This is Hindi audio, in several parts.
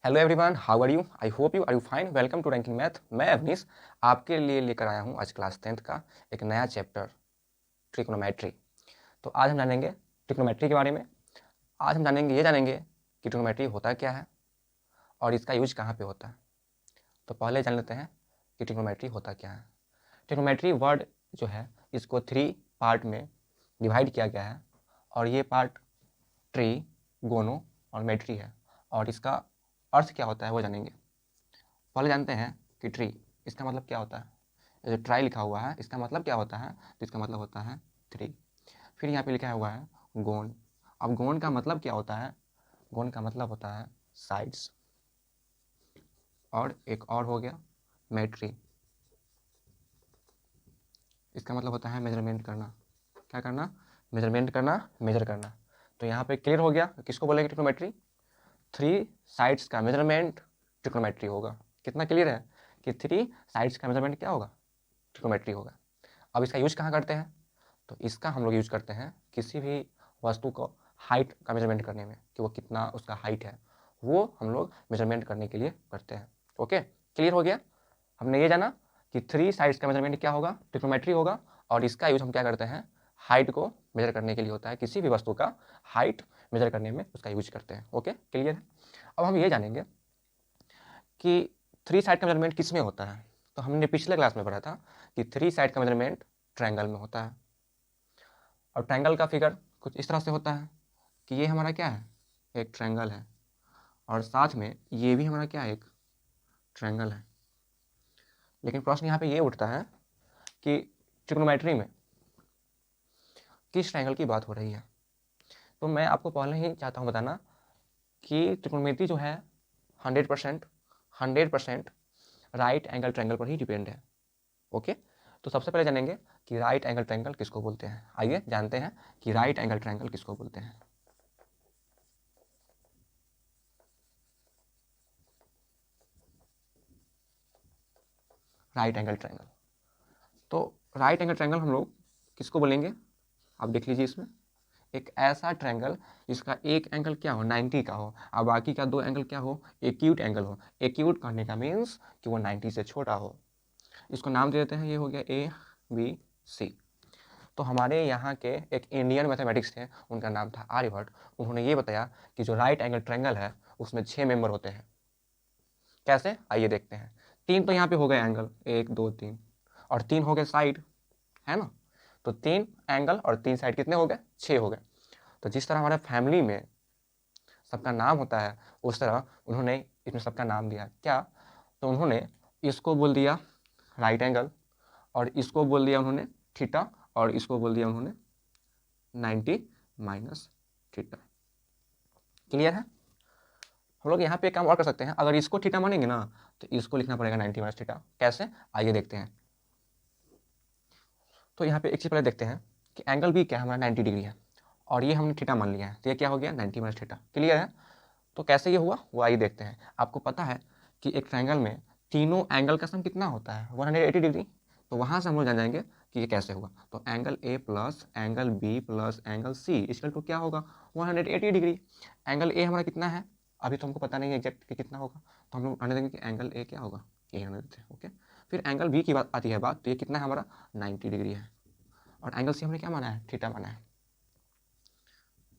Hello everyone, how are you? I hope you are you fine. Welcome to ranking math. मैं अवनीश आपके लिए लेकर आया हूँ आज क्लास 10th का एक नया चैप्टर ट्रिग्नोमेट्री। तो आज हम जानेंगे ट्रिग्नोमेट्री के बारे में। आज हम जानेंगे कि ट्रिग्नोमेट्री होता क्या है और इसका यूज कहाँ पे होता है। तो पहले जान लेते हैं कि ट्रिग्नोमेट्री होता क्या है। ट्रिग्नोमेट्री वर्ड जो है इसको 3 पार्ट में डिवाइड किया गया है और ये पार्ट ट्री, गोनो और मेट्री है। और इसका अर्थ क्या होता है वो जानेंगे। पहले जानते हैं कि ट्री, इसका मतलब क्या होता है। ये जो ट्राई लिखा हुआ है इसका मतलब क्या होता है, तो इसका मतलब होता है 3। फिर यहाँ पे लिखा हुआ है गोन। अब गोन का मतलब क्या होता है? गोन का मतलब होता है साइड्स। और एक और हो गया मेट्री, इसका मतलब होता है मेजरमेंट करना। क्या करना? मेजरमेंट करना, मेजर करना। तो यहाँ पे क्लियर हो गया किसको बोलेंगे ट्रिग्नोमेट्री। 3 साइड्स का मेजरमेंट ट्रिग्नोमेट्री होगा। कितना क्लियर है कि 3 साइड्स का मेजरमेंट क्या होगा? ट्रिग्नोमेट्री होगा। अब इसका यूज कहाँ करते हैं? तो इसका हम लोग यूज करते हैं किसी भी वस्तु को हाइट का मेजरमेंट करने में, कि वो कितना उसका हाइट है, वो हम लोग मेजरमेंट करने के लिए करते हैं। ओके, क्लियर हो गया। हमने ये जाना कि 3 साइड्स का मेजरमेंट क्या होगा? ट्रिग्नोमेट्री होगा। और इसका यूज हम क्या करते हैं? हाइट को मेजर करने के लिए होता है। किसी भी वस्तु का हाइट मेजर करने में उसका यूज करते हैं। ओके, क्लियर है। अब हम ये जानेंगे कि 3 साइड का मेजरमेंट किस में होता है। तो हमने पिछले क्लास में पढ़ा था कि 3 साइड का मेजरमेंट ट्रायंगल में होता है। और ट्रायंगल का फिगर कुछ इस तरह से होता है कि ये हमारा क्या है? एक ट्रायंगल है। और साथ में ये भी हमारा क्या है? एक ट्रायंगल है। लेकिन प्रश्न यहाँ पे ये उठता है कि ट्रिग्नोमेट्री में किस ट्रायंगल की बात हो रही है। तो मैं आपको पहले ही चाहता हूँ बताना कि ट्रिग्नोमेट्री जो है 100% राइट एंगल ट्रायंगल पर ही डिपेंड है। ओके, तो सबसे पहले जानेंगे कि राइट एंगल ट्रायंगल किसको बोलते हैं। आइए जानते हैं कि राइट एंगल ट्रायंगल किसको बोलते हैं। राइट एंगल ट्रायंगल, तो राइट एंगल ट्रायंगल हम लोग किसको बोलेंगे? आप देख लीजिए, इसमें एक ऐसा ट्रायंगल जिसका एक एंगल क्या हो? 90 का हो, और बाकी का 2 एंगल क्या हो? एक्यूट एंगल हो। एक्यूट कहने का मीन्स कि वो 90 से छोटा हो। इसको नाम दे देते हैं, ये हो गया ABC। तो हमारे यहाँ के एक इंडियन मैथमेटिक्स थे, उनका नाम था आर्यभट्ट। उन्होंने ये बताया कि जो राइट एंगल ट्रायंगल है उसमें 6 मेंबर होते हैं। कैसे? आइए देखते हैं। 3 तो यहाँ पे हो गए एंगल, 1 2 3, और 3 हो गए साइड, है ना। तो 3 एंगल और 3 साइड कितने हो गए? 6 हो गए। तो जिस तरह हमारे फैमिली में सबका नाम होता है उस तरह उन्होंने इसमें सबका नाम दिया। क्या? तो उन्होंने इसको बोल दिया राइट एंगल, और इसको बोल दिया उन्होंने थीटा, और इसको बोल दिया उन्होंने 90 माइनस थीटा। क्लियर है। हम लोग यहाँ पे काम और कर सकते हैं। अगर इसको थीटा मानेंगे ना तो इसको लिखना पड़ेगा 90 माइनस थीटा। कैसे? आइए देखते हैं। तो यहाँ पे एक चीज़ पहले देखते हैं कि एंगल भी क्या है हमारा? 90 डिग्री है, और ये हमने थीटा मान लिया है, तो ये क्या हो गया? 90 माइनस थीटा। क्लियर है। तो कैसे ये हुआ वो आइए देखते हैं। आपको पता है कि एक ट्रायंगल में तीनों एंगल का सम कितना होता है? 180 डिग्री। तो वहाँ से हम लोग जान जाएंगे कि ये कैसे हुआ। तो angle A plus angle B plus angle C equal to क्या होगा? 180 डिग्री। एंगल A हमारा कितना है? अभी तो हमको पता नहीं है एग्जैक्ट कि कितना होगा, तो हम लोग आने देंगे कि एंगल A क्या होगा, ये आने देते हैं। ओके, फिर एंगल B की बात आती है बात, तो ये कितना है हमारा? 90 डिग्री है। और एंगल C हमने क्या माना है? थीटा माना है।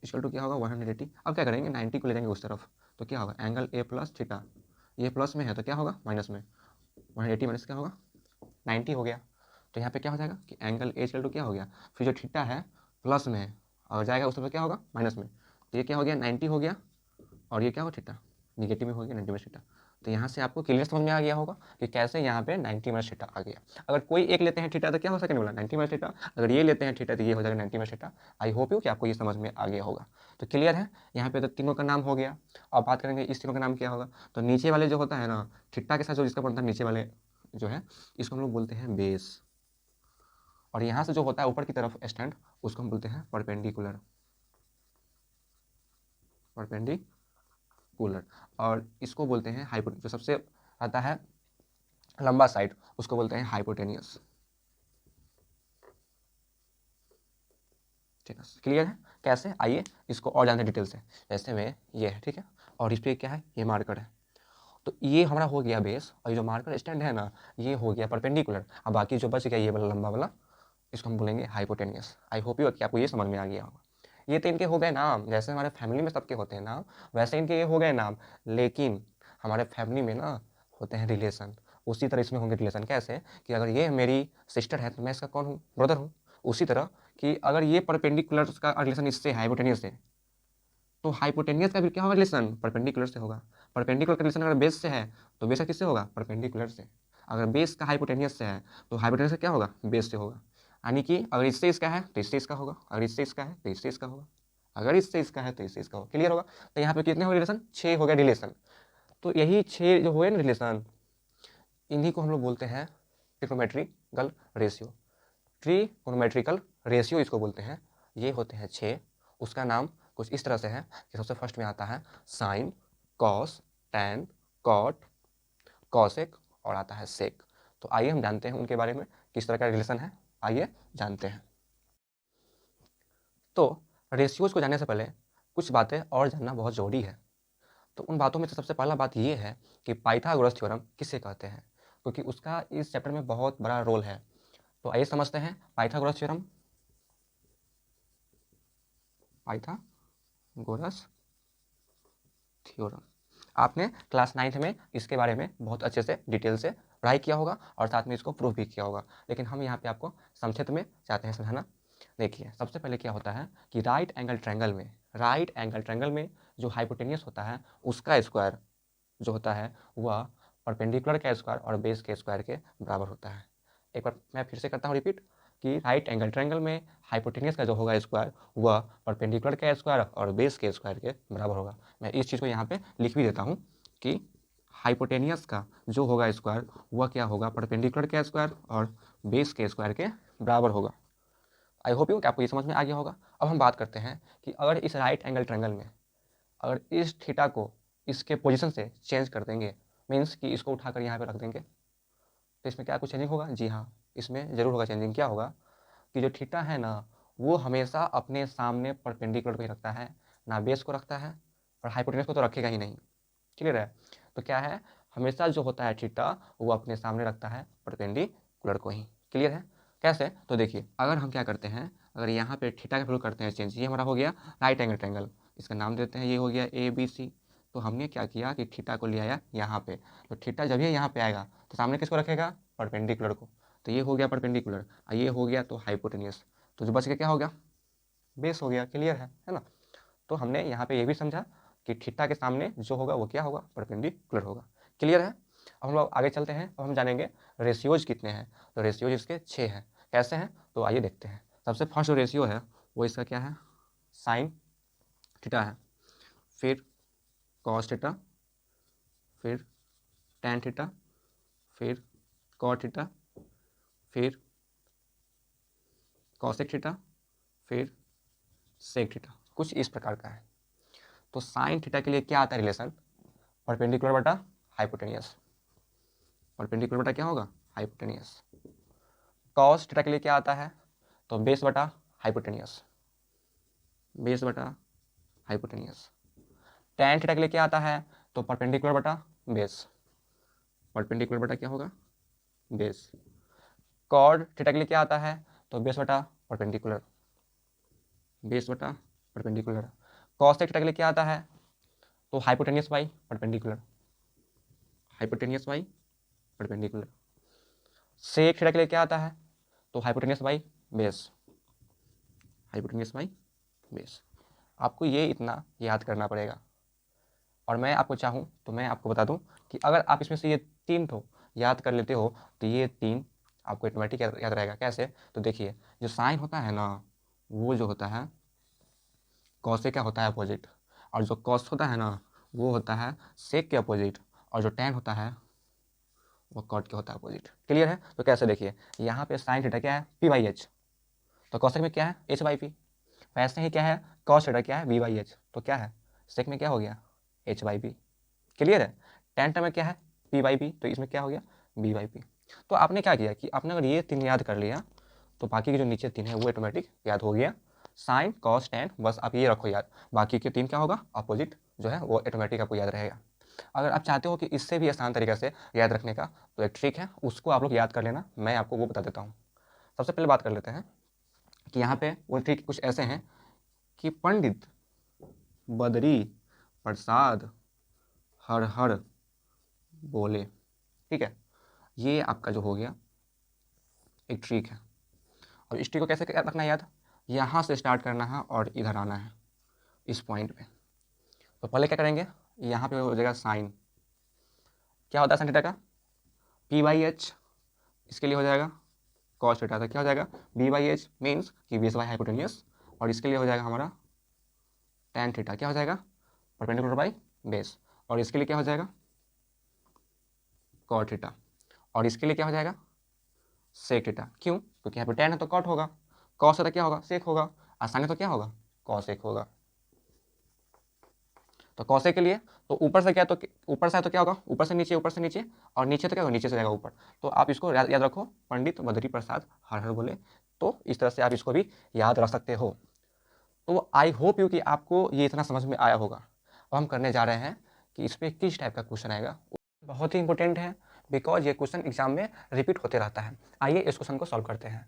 इक्वल टू क्या होगा? 180। अब क्या करेंगे? 90 को ले जाएंगे उस तरफ, तो क्या होगा? एंगल A प्लस थीटा, ये प्लस में है तो क्या होगा? माइनस में। 180 माइनस क्या होगा? 90 हो गया। तो यहाँ पे क्या हो जाएगा कि एंगल A इक्वल टू क्या हो गया? फिर जो थीटा है प्लस में है और जाएगा उस तरफ क्या होगा? माइनस में। तो ये क्या हो गया? 90 हो गया, और ये क्या हो? थीटा निगेटिव में हो गया, 90 माइनस थीटा। तो यहाँ से आपको क्लियर समझ में आ गया होगा कि कैसे यहाँ पे 90 माइनस थीटा आ गया। अगर कोई एक लेते हैं थीटा तो क्या हो सके? बोला 90 माइनस थीटा। अगर ये लेते हैं थीटा तो ये हो जाएगा 90 minus theta. I hope you कि आपको ये समझ में आ गया होगा। तो क्लियर है। यहाँ पे तो तीनों का नाम हो गया। अब बात करेंगे इस तीनों का नाम क्या होगा। तो नीचे वाले जो होता है ना, थीटा के साथ जो जिसका बनता है नीचे वाले जो है, इसको हम लोग बोलते हैं बेस। और यहाँ से जो होता है ऊपर की तरफ स्टैंड, उसको हम बोलते हैं परपेंडिकुलर। परपेंडिकुलर। और इसको बोलते हैं हाइपो, जो सबसे आता है लंबा साइड उसको बोलते हैं हाइपोटेनियस। ठीक है, क्लियर है। कैसे? आइए इसको और जानते डिटेल से। जैसे में ये है, ठीक है, और इस पर क्या है? ये मार्कर है। तो ये हमारा हो गया बेस, और ये जो मार्कर स्टैंड है ना, ये हो गया परपेंडिकुलर। अब बाकी जो बच गया ये वाला लंबा वाला, इसको हम बोलेंगे हाइपोटेनियस। आई होप यू कि आपको ये समझ में आ गया होगा। ये तो इनके हो गए नाम, जैसे हमारे फैमिली में सबके होते हैं नाम, वैसे इनके ये हो गए नाम। लेकिन हमारे फैमिली में ना होते हैं रिलेशन, उसी तरह इसमें होंगे रिलेशन। कैसे कि अगर ये मेरी सिस्टर है तो मैं इसका कौन हूँ, ब्रदर हूँ। उसी तरह कि अगर ये परपेंडिकुलर का रिलेशन इससे हाइपोटेनियस से, तो हाइपोटेनियस का भी क्या होगा रिलेशन, परपेंडिकुलर से होगा। परपेंडिकुलर का रिलेशन अगर बेस से है तो बेस का किससे होगा, परपेंडिकुलर से। अगर बेस का हाइपोटेनियस से है तो हाइपोटेनियस का क्या होगा, बेस से होगा। यानी कि अगर इससे इसका है तो इससे इसका होगा, अगर इससे इसका है तो इससे इसका होगा, अगर इससे इसका है तो इससे इसका होगा। क्लियर होगा। तो यहाँ पे कितने हो रिलेशन, 6 हो गया रिलेशन। तो यही 6 जो हुए ना रिलेशन, इन्हीं को हम लोग बोलते हैं ट्रिग्नोमेट्रिकल रेशियो। ट्रिग्नोमेट्रिकल रेशियो इसको बोलते हैं। ये होते हैं 6। उसका नाम कुछ इस तरह से है कि सबसे फर्स्ट में आता है sine, cos, tan, cot, cosec और आता है सेक। तो आइए हम जानते हैं उनके बारे में, किस तरह का रिलेशन है, आइए जानते हैं। तो रेशियोज को जानने से पहले कुछ बातें और जानना बहुत ज़रूरी है। तो उन बातों में से सबसे पहला बात ये है कि पाइथागोरस थ्योरम किसे कहते हैं, क्योंकि उसका इस चैप्टर में बहुत बड़ा रोल है। तो आइए समझते हैं पाइथागोरस थ्योरम। पाइथागोरस थ्योरम आपने क्लास 9th में इसके बारे में बहुत अच्छे से डिटेल से पढ़ाई किया होगा और साथ में इसको प्रूव भी किया होगा, लेकिन हम यहाँ पे आपको संक्षिप्त में चाहते हैं समझाना। देखिए सबसे पहले क्या होता है कि राइट एंगल ट्रायंगल में जो हाइपोटेनियस होता है उसका स्क्वायर जो होता है वह परपेंडिकुलर का स्क्वायर और बेस के स्क्वायर के बराबर होता है। एक बार मैं फिर से करता हूँ रिपीट कि राइट एंगल ट्रायंगल में हाइपोटेनियस का जो होगा स्क्वायर वह परपेंडिकुलर का स्क्वायर और बेस के स्क्वायर के बराबर होगा। मैं इस चीज़ को यहाँ पे लिख भी देता हूँ कि हाइपोटेनियस का जो होगा स्क्वायर वह क्या होगा, परपेंडिकुलर का स्क्वायर और बेस के स्क्वायर के बराबर होगा। आई होप यू कि आपको ये समझ में आ गया होगा। अब हम बात करते हैं कि अगर इस राइट एंगल ट्रायंगल में अगर इस थीटा को इसके पोजीशन से चेंज कर देंगे, मीन्स कि इसको उठाकर यहाँ पे रख देंगे, तो इसमें क्या कुछ चेंजिंग होगा, जी हाँ इसमें ज़रूर होगा चेंजिंग। क्या होगा कि जो थीटा है ना वो हमेशा अपने सामने परपेंडिकुलर को ही रखता है, ना बेस को रखता है, और हाइपोटेनस को तो रखेगा ही नहीं। क्लियर है। तो क्या है, हमेशा जो होता है थीटा वो अपने सामने रखता है परपेंडिकुलर को ही। क्लियर है। कैसे, तो देखिए अगर हम क्या करते हैं, अगर यहाँ पे थीटा का वैल्यू करते हैं चेंज, ये हमारा हो गया राइट एंगल ट्रायंगल, इसका नाम देते हैं, ये हो गया ABC। तो हमने क्या किया कि थीटा को ले आया यहाँ पे, तो थीटा जब ये यहाँ पे आएगा तो सामने किसको रखेगा, परपेंडिकुलर को। तो ये हो गया परपेंडिकुलर, ये हो गया तो हाइपोटेनियस, तो जो बच के क्या हो गया, बेस हो गया। क्लियर है ना। तो हमने यहाँ पे ये भी समझा कि थीटा के सामने जो होगा वो क्या होगा, परपेंडिकुलर होगा। क्लियर है। अब हम लोग आगे चलते हैं, अब हम जानेंगे रेशियोज कितने हैं। तो रेशियोज इसके 6 हैं। कैसे हैं, तो आइए देखते हैं। सबसे फर्स्ट जो रेशियो है वो इसका क्या है, साइन थीटा है, फिर कॉस थीटा, फिर टैन थीटा, फिर कॉट थीटा, फिर कॉसेक थीटा, फिर सेक थीटा। कुछ इस प्रकार का है। तो साइन थीटा के लिए क्या आता है रिलेशन, परपेंडिकुलर बटा हाइपोटेनियस। परपेंडिकुलर बटा क्या होगा, हाइपोटेनियस। कॉस थीटा के लिए क्या आता है, तो बेस बटा हाइपोटेनियस, बेस बटा हाइपोटेनियस। टैन थीटा के लिए क्या आता है, तो परपेंडिकुलर बटा बेस, परपेंडिकुलर बटा क्या होगा, बेस। कॉड थीटा के लिए क्या आता है, तो बेस बटा परपेंडिकुलर, बेस बटा परपेंडिकुलर। कॉसेक थीटा के लिए क्या आता है, तो hypotenuse by perpendicular, hypotenuse by perpendicular. Sec theta के लिए क्या आता है, तो hypotenuse by base, hypotenuse by base. आपको ये इतना याद करना पड़ेगा। और मैं आपको चाहूँ तो मैं आपको बता दूं कि अगर आप इसमें से ये 3 तो याद कर लेते हो तो ये 3 आपको ऑटोमेटिक याद रहेगा। कैसे, तो देखिए जो साइन होता है ना वो जो होता है कॉसेक का होता है अपोजिट, और जो कॉस होता है ना वो होता है सेक के अपोजिट, और जो टैन होता है वो कॉट के होता है अपोजिट। क्लियर है। तो कैसे, देखिए यहाँ पे साइन थीटा क्या है, P/H, तो कॉसेक में क्या है, H/P। वैसे ही क्या है, कॉस थीटा क्या है, V/H, तो क्या है सेक में क्या हो गया, H/P। क्लियर है। टैन थीटा में क्या है, P/P, तो इसमें क्या हो गया, B/P। तो आपने क्या किया कि आपने अगर ये 3 याद कर लिया तो बाकी के जो नीचे 3 है वो ऑटोमेटिक याद हो गया। साइन कॉस टैन बस आप ये रखो याद, बाकी के 3 क्या होगा, अपोजिट जो है वो ऑटोमेटिक आपको याद रहेगा। अगर आप चाहते हो कि इससे भी आसान तरीके से याद रखने का, तो एक ट्रिक है, उसको आप लोग याद कर लेना, मैं आपको वो बता देता हूँ। सबसे पहले बात कर लेते हैं कि यहाँ पे वो ट्रिक कुछ ऐसे हैं कि पंडित बदरी प्रसाद हर हर बोले। ठीक है, ये आपका जो हो गया एक ट्रिक है। और इस ट्रिक को कैसे रखना है याद, यहाँ से स्टार्ट करना है और इधर आना है इस पॉइंट पे। तो पहले क्या करेंगे, यहाँ पे हो जाएगा साइन, क्या होता है साइन थीटा का, P/H, इसके लिए हो जाएगा कॉस थीटा, तो क्या हो जाएगा B/H मीन्स कि बेस बाय हाइपोटेनियस, और इसके लिए हो जाएगा हमारा tan थीटा, क्या हो जाएगा परपेंडिकुलर बाय बेस, और इसके लिए क्या हो जाएगा कॉट थीटा, और इसके लिए क्या हो जाएगा सेक थीटा। क्यों, क्योंकि यहाँ पे tan है तो कॉट होगा, कॉस है तो क्या होगा सेक होगा, आसान है तो क्या होगा कॉसेक होगा। तो कॉसेक के लिए तो ऊपर से क्या, तो ऊपर से है तो क्या होगा ऊपर से नीचे, ऊपर से नीचे, और नीचे तो क्या होगा नीचे से जाएगा ऊपर। तो आप इसको याद रखो, पंडित बद्री प्रसाद हर हर बोले, तो इस तरह से आप इसको भी याद रख सकते हो। तो आई होप यू कि आपको ये इतना समझ में आया होगा। अब हम करने जा रहे हैं कि इस पर किस टाइप का क्वेश्चन आएगा, बहुत ही इंपॉर्टेंट है, बिकॉज ये क्वेश्चन एग्जाम में रिपीट होते रहता है। आइए इस क्वेश्चन को सॉल्व करते हैं।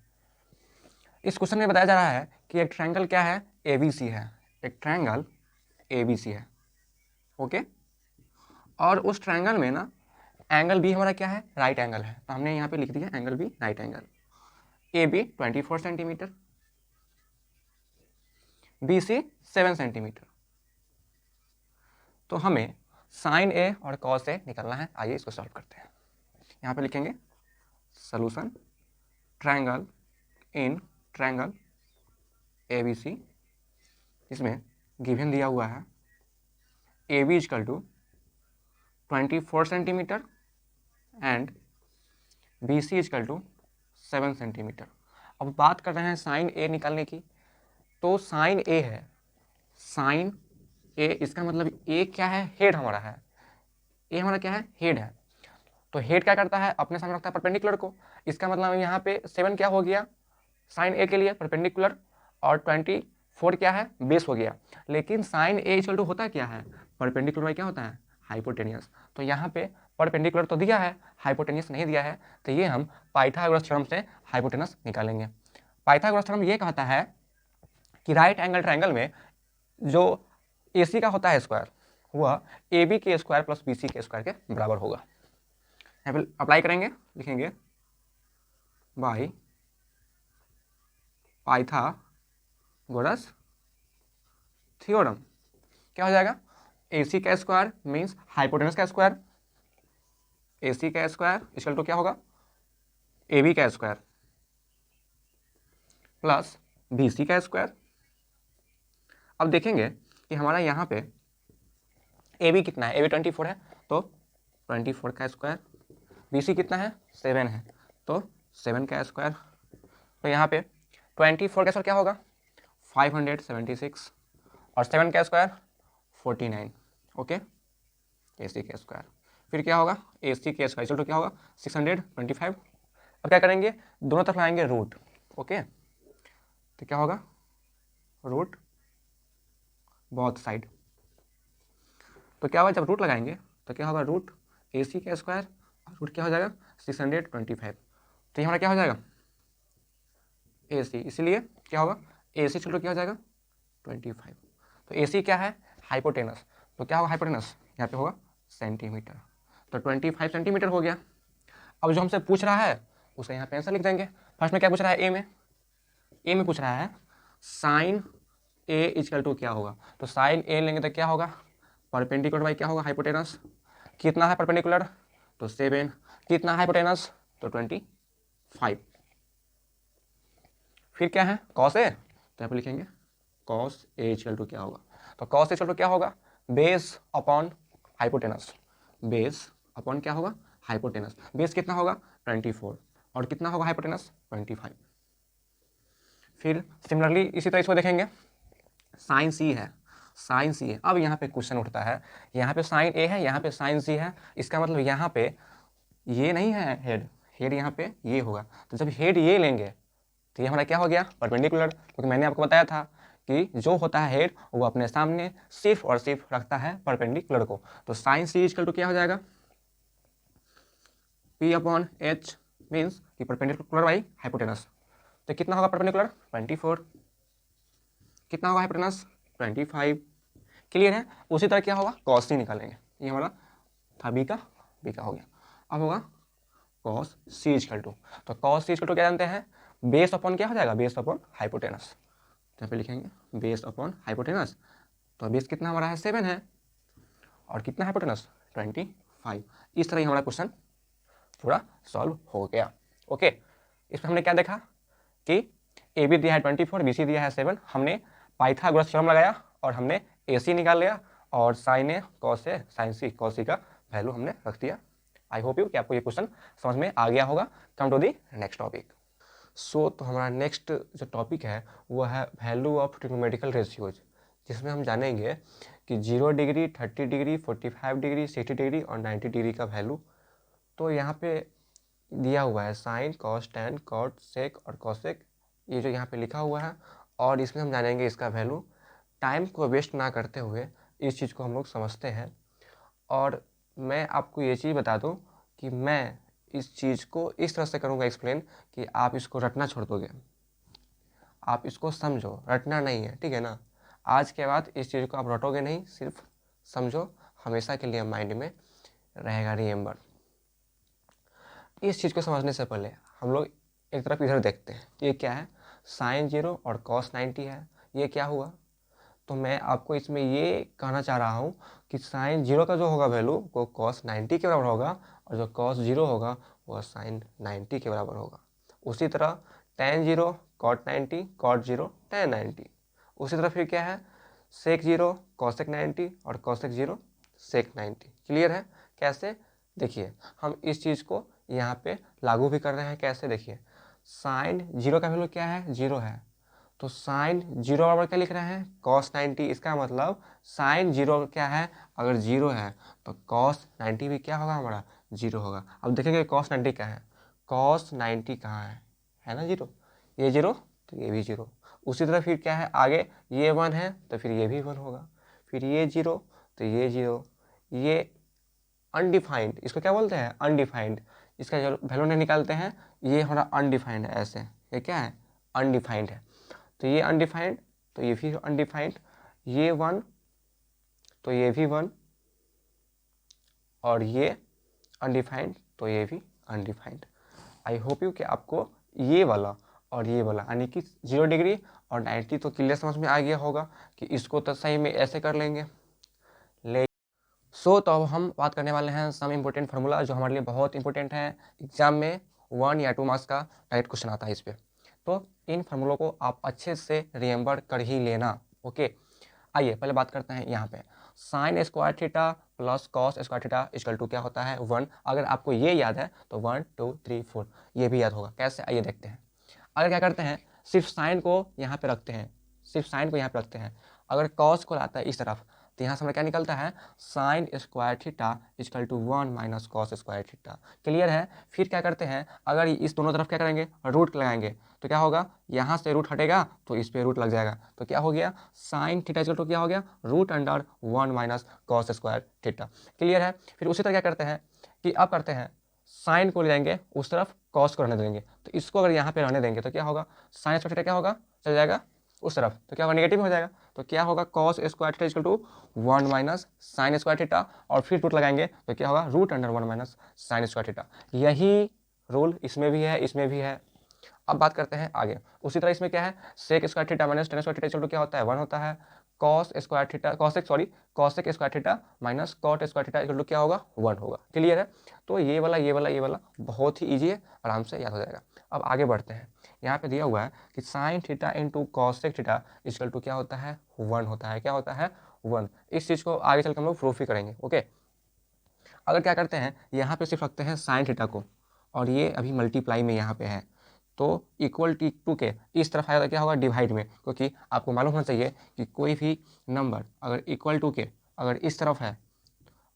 इस क्वेश्चन में बताया जा रहा है कि एक ट्रायंगल क्या है, ABC है, एक ट्रायंगल ABC है, ओके। और उस ट्रायंगल में ना एंगल बी हमारा क्या है, राइट एंगल है, तो हमने यहाँ पे लिख दिया angle B right angle. AB 24 centimetre, BC 7 centimetre. तो हमें साइन ए और कॉस ए निकालना है। आइए इसको सॉल्व करते हैं। यहाँ पे लिखेंगे solution triangle in triangle ABC, इसमें गिवन दिया हुआ है AB equal to 24 centimetre and BC equal to 7 centimetre. अब बात कर रहे हैं साइन ए निकालने की, तो साइन ए है, साइन ए, इसका मतलब ए क्या है, हेड हमारा है, ए हमारा क्या है हेड है। तो हेड क्या करता है, अपने सामने रखता है परपेंडिकुलर को, इसका मतलब यहाँ पे 7 क्या हो गया साइन ए के लिए परपेंडिकुलर, और 24 क्या है बेस हो गया। लेकिन साइन ए इक्वल टू होता क्या है परपेंडिकुलर बाई क्या होता है हाइपोटेनियस। तो यहाँ पे परपेंडिकुलर तो दिया है, हाइपोटेनियस नहीं दिया है, तो ये हम पाइथागोरस थ्योरम से हाइपोटेनस निकालेंगे। पाइथागोरस थ्योरम ये कहता है कि राइट एंगल ट्रायंगल में जो AC का होता है स्क्वायर, वह AB के स्क्वायर प्लस BC के स्क्वायर के बराबर होगा। यहाँ पे अप्लाई करेंगे, लिखेंगे बाई पाइथागोरस थ्योरम, क्या हो जाएगा AC का स्क्वायर मीन्स हाइपोटेनस का स्क्वायर, AC का स्क्वायर इक्वल टू क्या होगा AB का स्क्वायर प्लस BC का स्क्वायर। अब देखेंगे कि हमारा यहाँ पे AB कितना है, AB 24 है, तो 24 का स्क्वायर, BC कितना है 7 है, तो 7 का स्क्वायर। तो यहाँ पे 24 का स्क्वायर क्या होगा 576, और 7 का स्क्वायर 49, ओके। AC का स्क्वायर, फिर क्या होगा AC का स्क्वायर तो क्या होगा 625। अब क्या करेंगे, दोनों तरफ लगाएंगे रूट, ओके। तो क्या होगा रूट बोथ साइड, तो क्या होगा जब रूट लगाएंगे तो क्या होगा रूट AC का स्क्वायर और रूट क्या हो जाएगा 625। तो ये हमारा क्या हो जाएगा AC, इसीलिए क्या होगा AC चलो क्या हो जाएगा 25। तो AC क्या है हाइपोटेनस, तो क्या होगा हाइपोटेनस यहाँ पे होगा सेंटीमीटर, तो 25 सेंटीमीटर हो गया। अब जो हमसे पूछ रहा है उसे यहाँ पे आंसर लिख देंगे। फर्स्ट में क्या पूछ रहा है ए में पूछ रहा है साइन ए इक्वल टू क्या होगा, तो साइन ए लेंगे तो क्या होगा परपेंडिकुलर बाई क्या होगा हाइपोटेनस, कितना है परपेंडिकुलर तो 7, कितना हाइपोटेनस तो 25। फिर क्या है कॉस ए, तो यहाँ पे लिखेंगे कॉस ए इक्वल टू क्या होगा, तो कॉस ए इक्वल टू क्या होगा base upon hypotenuse, base upon क्या होगा हाइपोटेनस, बेस कितना होगा 24 और कितना होगा हाइपोटेनस 25। फिर सिमिलरली इसी तरह इसको देखेंगे साइन सी है, साइन सी है। अब यहाँ पे क्वेश्चन उठता है, यहाँ पे साइन ए है, यहाँ पे साइन सी है, इसका मतलब यहाँ पे ये नहीं है हेड, हेड यहाँ पे ये होगा। तो जब हेड ये लेंगे तो ये हमारा क्या हो गया परपेंडिकुलर, क्योंकि मैंने आपको बताया था कि जो होता है हेड वो अपने सामने सिर्फ और सिर्फ रखता है परपेंडिकुलर को। तो साइन सी इक्वल टू क्या हो जाएगा, P अपॉन H मीन्स कि परपेंडिकुलर बाई हाइपोटेनस। तो कितना होगा परपेंडिकुलर 24, कितना होगा हाइपोटेनस 25। क्लियर है। उसी तरह क्या होगा कॉस सी निकालेंगे, ये हमारा था बी का हो गया। अब होगा कॉस सी इक्वल टू, तो कॉस सी इक्वल टू क्या जानते हैं, बेस अपॉन क्या हो जाएगा, बेस अपॉन हाइपोटेनस। तो यहाँ पे लिखेंगे बेस अपॉन हाइपोटेनस। तो बेस कितना हमारा है 7 है और कितना हाइपोटेनस 25। इस तरह ही हमारा क्वेश्चन पूरा सॉल्व हो गया। ओके, इसमें हमने क्या देखा कि ए बी दिया है 24, बी सी दिया है 7। हमने पाइथागोरस थ्योरम लगाया और हमने ए सी निकाल लिया और sign A cos A sign C cos सी का वैल्यू हमने रख दिया। आई होप यू कि आपको ये क्वेश्चन समझ में आ गया होगा। Come to the next topic. तो हमारा नेक्स्ट जो टॉपिक है वो है वैल्यू ऑफ ट्रिग्नोमेट्रिकल रेशियोज, जिसमें हम जानेंगे कि 0 डिग्री, 30 डिग्री, 45 डिग्री, 60 डिग्री और 90 डिग्री का वैल्यू। तो यहाँ पे दिया हुआ है साइन, कॉस, टैन, कॉट, सेक और कॉसेक, ये जो यहाँ पे लिखा हुआ है, और इसमें हम जानेंगे इसका वैल्यू। टाइम को वेस्ट ना करते हुए इस चीज़ को हम लोग समझते हैं। और मैं आपको ये चीज़ बता दूँ कि मैं इस चीज़ को इस तरह से करूँगा एक्सप्लेन कि आप इसको रटना छोड़ दोगे, आप इसको समझो, रटना नहीं है, ठीक है ना। आज के बाद इस चीज़ को आप रटोगे नहीं, सिर्फ समझो, हमेशा के लिए माइंड में रहेगा रिमेंबर। इस चीज़ को समझने से पहले हम लोग एक तरफ इधर देखते हैं, ये क्या है, साइन 0 और कॉस 90 है, ये क्या हुआ। तो मैं आपको इसमें ये कहना चाह रहा हूँ कि साइन 0 का जो होगा वैल्यू वो कॉस 90 के बराबर होगा और जो कॉस 0 होगा वह साइन 90 के बराबर होगा। उसी तरह tan 0 कॉट 90, कॉट 0 tan 90। उसी तरह फिर क्या है, सेक 0 कॉसेक 90 और कॉसेक 0 सेक 90। क्लियर है। कैसे, देखिए हम इस चीज़ को यहाँ पे लागू भी कर रहे हैं। कैसे, देखिए साइन 0 का वैल्यू क्या है, 0 है, तो साइन 0 बराबर क्या लिख रहे हैं कॉस 90। इसका मतलब साइन 0 क्या है, अगर 0 है तो कॉस 90 भी क्या होगा हमारा 0 होगा। अब देखेंगे कॉस 90 क्या है, कॉस 90 कहाँ है ना 0, ये 0 तो ये भी 0। उसी तरह फिर क्या है आगे, ये 1 है तो फिर ये भी 1 होगा, फिर ये 0 तो ये 0, ये अनडिफाइंड, इसको क्या बोलते हैं अनडिफाइंड, इसका वैल्यू नहीं निकालते हैं, ये हमारा अनडिफाइंड है। ऐसे ये क्या है अनडिफाइंड है, तो ये अनडिफाइंड तो ये भी अनडिफाइंड, ये 1 तो ये भी 1 और ये अनडिफाइंड तो ये भी अनडिफाइंड। आई होप यू कि आपको ये वाला और ये वाला यानी कि 0 डिग्री और 90 तो क्लियर समझ में आ गया होगा कि इसको तो सही में ऐसे कर लेंगे। तो अब हम बात करने वाले हैं सम इम्पोर्टेंट फार्मूला जो हमारे लिए बहुत इंपॉर्टेंट है। एग्जाम में 1 या 2 मार्क्स का डायरेक्ट क्वेश्चन आता है इस पर। तो इन फार्मूलों को आप अच्छे से रिमेंबर कर ही लेना। ओके, आइए पहले बात करते हैं यहाँ पे sine square theta plus cos square theta equal to क्या होता है 1। अगर आपको ये याद है तो 1 2 3 4 ये भी याद होगा। कैसे, आइए देखते हैं। अगर क्या करते हैं सिर्फ साइन को यहाँ पे रखते हैं, सिर्फ साइन को यहाँ पे रखते हैं, अगर कॉस को लाता है इस तरफ तो यहाँ से हमें क्या निकलता है sine square theta equal to 1 minus cos square theta. Clear है। फिर क्या करते हैं अगर इस दोनों तरफ क्या करेंगे रूट लगाएंगे तो क्या होगा, यहाँ से रूट हटेगा तो इस पे रूट लग जाएगा, तो क्या हो गया साइन थीटा इक्वल टू क्या हो गया root under 1 minus cos square theta. Clear है। फिर उसी तरह क्या करते हैं कि अब करते हैं साइन को ले जाएंगे उस तरफ, कॉस को रहने देंगे, तो इसको अगर यहाँ पे रहने देंगे तो क्या होगा साइन स्क्वायर थीटा क्या होगा चल जाएगा उस तरफ, तो क्या होगा नेगेटिव हो जाएगा, तो क्या होगा cos square theta equal to 1 minus sine square theta और फिर रूट लगाएंगे तो क्या होगा root under 1 minus sine square theta. यही रूल इसमें भी है इसमें भी है। अब बात करते हैं आगे। उसी तरह इसमें क्या है sec square theta minus tan square theta equal to क्या होता है 1 होता है, cos square theta cosec square theta minus cot square theta equal to क्या होगा 1 होगा। क्लियर है। तो ये वाला बहुत ही ईजी है, आराम से याद हो जाएगा। अब आगे बढ़ते हैं। यहाँ पे दिया हुआ है कि sine theta into cosec theta equal to क्या होता है 1 होता है। क्या होता है 1। इस चीज़ को आगे चल के हम लोग प्रूफ ही करेंगे। ओके, अगर क्या करते हैं यहाँ पे सिर्फ रखते हैं साइन थीटा को और ये अभी मल्टीप्लाई में यहाँ पे है तो इक्वल टू के इस तरफ आएगा क्या होगा डिवाइड में, क्योंकि आपको मालूम होना चाहिए कि कोई भी नंबर अगर इक्वल टू के अगर इस तरफ है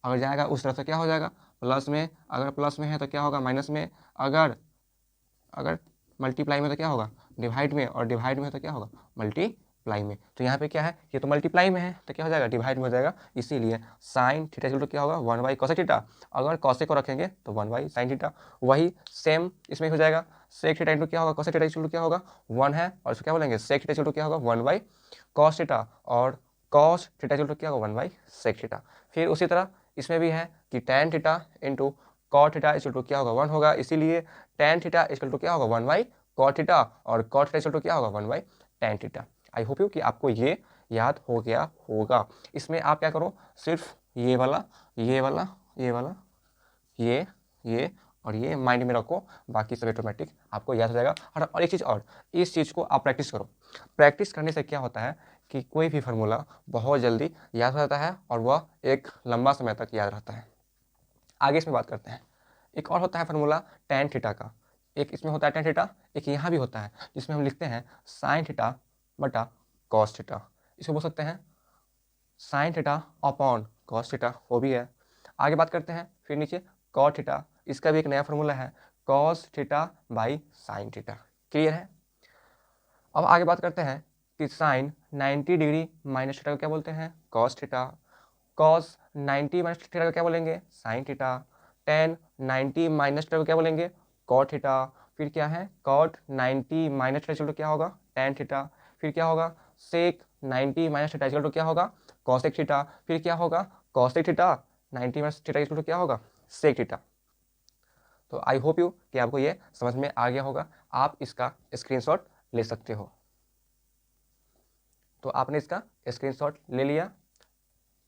अगर जाएगा उस तरफ से क्या हो जाएगा प्लस में, अगर प्लस में है तो क्या होगा माइनस में, अगर मल्टीप्लाई में तो क्या होगा डिवाइड में और डिवाइड में तो क्या होगा मल्टीप्लाई मल्टीप्लाई में, तो यहाँ पे क्या है, ये तो मल्टीप्लाई में है तो क्या हो जाएगा, डिवाइड में हो जाएगा, इसीलिए साइन थीटा इक्वल टू क्या होगा, 1 कॉसेक थीटा। अगर कॉसेक को रखेंगे तो 1 साइन थीटा, वही सेम इसमें हो जाएगा, सेक थीटा इंटू क्या होगा, कॉसेक थीटा इक्वल टू क्या होगा 1 है, और इसको क्या बोलेंगे, सेक थीटा इक्वल टू क्या होगा 1 कॉस थीटा, और कॉस थीटा इक्वल टू क्या होगा 1 सेक थीटा। फिर उसी तरह इसमें भी है कि tan theta into cot theta equal to क्या होगा 1 होगा, इसीलिए टैन थीटा इक्वल टू क्या होगा 1 कॉट थीटा, और कॉट थीटा इक्वल टू क्या होगा 1 tan theta. I hope you कि आपको ये याद हो गया होगा। इसमें आप क्या करो, सिर्फ ये वाला ये वाला ये वाला ये और ये माइंड में रखो, बाकी सब ऑटोमेटिक आपको याद हो जाएगा। और एक चीज़ और, इस चीज़ को आप प्रैक्टिस करो। प्रैक्टिस करने से क्या होता है कि कोई भी फार्मूला बहुत जल्दी याद हो जाता है और वह एक लंबा समय तक याद रहता है। आगे इसमें बात करते हैं। एक और होता है फार्मूला टैन थीटा का, एक इसमें होता है टैन थीटा, एक यहाँ भी होता है जिसमें हम लिखते हैं साइन थीटा बटा कॉस थीटा। इसको बोल सकते हैं sine theta upon cos theta, वो भी है। आगे बात करते हैं फिर नीचे कॉट थीटा, इसका भी एक नया फार्मूला है cos theta by sine theta. Clear है। अब आगे बात करते हैं कि साइन 90 डिग्री माइनस थीटा को क्या बोलते हैं, cos theta. Cos 90 minus theta को क्या बोलेंगे, sine theta. Ten 90 minus theta को क्या बोलेंगे, कॉट थीटा। फिर क्या है, कॉट 90 माइनस थीटा क्या होगा, टेन थीटा। फिर क्या होगा, sec 90 minus theta equal to क्या होगा, कॉसेक थीटा। फिर क्या होगा, cosec theta 90 minus theta equal to क्या होगा, सेक थीटा। तो आई होप यू कि आपको ये समझ में आ गया होगा। आप इसका स्क्रीनशॉट ले सकते हो। तो आपने इसका स्क्रीनशॉट ले लिया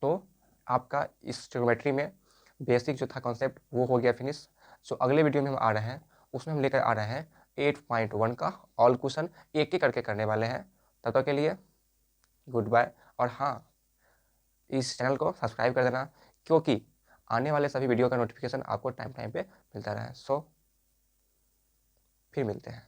तो आपका इस ट्रिग्नोमेट्री में बेसिक जो था कॉन्सेप्ट वो हो गया फिनिश। जो अगले वीडियो में हम आ रहे हैं उसमें हम लेकर आ रहे हैं 8.1 का ऑल क्वेश्चन, एक एक करके करने वाले हैं। तब तक के लिए गुड बाय। और हाँ, इस चैनल को सब्सक्राइब कर देना क्योंकि आने वाले सभी वीडियो का नोटिफिकेशन आपको टाइम टाइम पे मिलता रहे। सो फिर मिलते हैं।